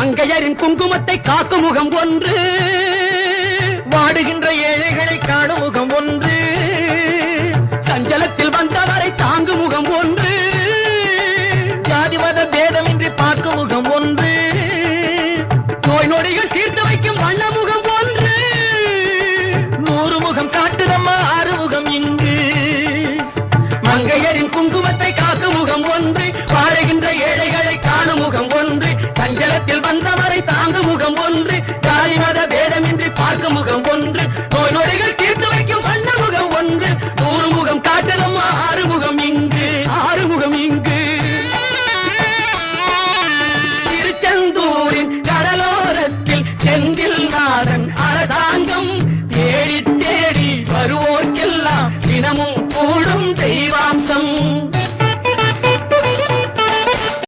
மங்கையரின் குங்குமத்தை காக்கும் முகம் ஒன்று, வாடுகின்ற ஏழைகளை காணும் முகம் ஒன்று, சஞ்சலத்தில் வந்தவரை தாங்கும் முகம் ஒன்று, ஜாதி மத பேதமின்றி பார்க்கும் முகம் ஒன்று, நோய் நொடிகள் தீர்த்து வைக்கும் வண்ண முகம் ஒன்று, 100 முகம் காட்டுதம்மா ஆறுமுகம் இங்கு. மங்கையரின் குங்குமத்தை காக்கும் முகம் ஒன்று, வாழுகின்ற ஏழைகளை காணும் முகம் ஒன்று, சஞ்சலத்தில் வந்தவரை தாங்கும்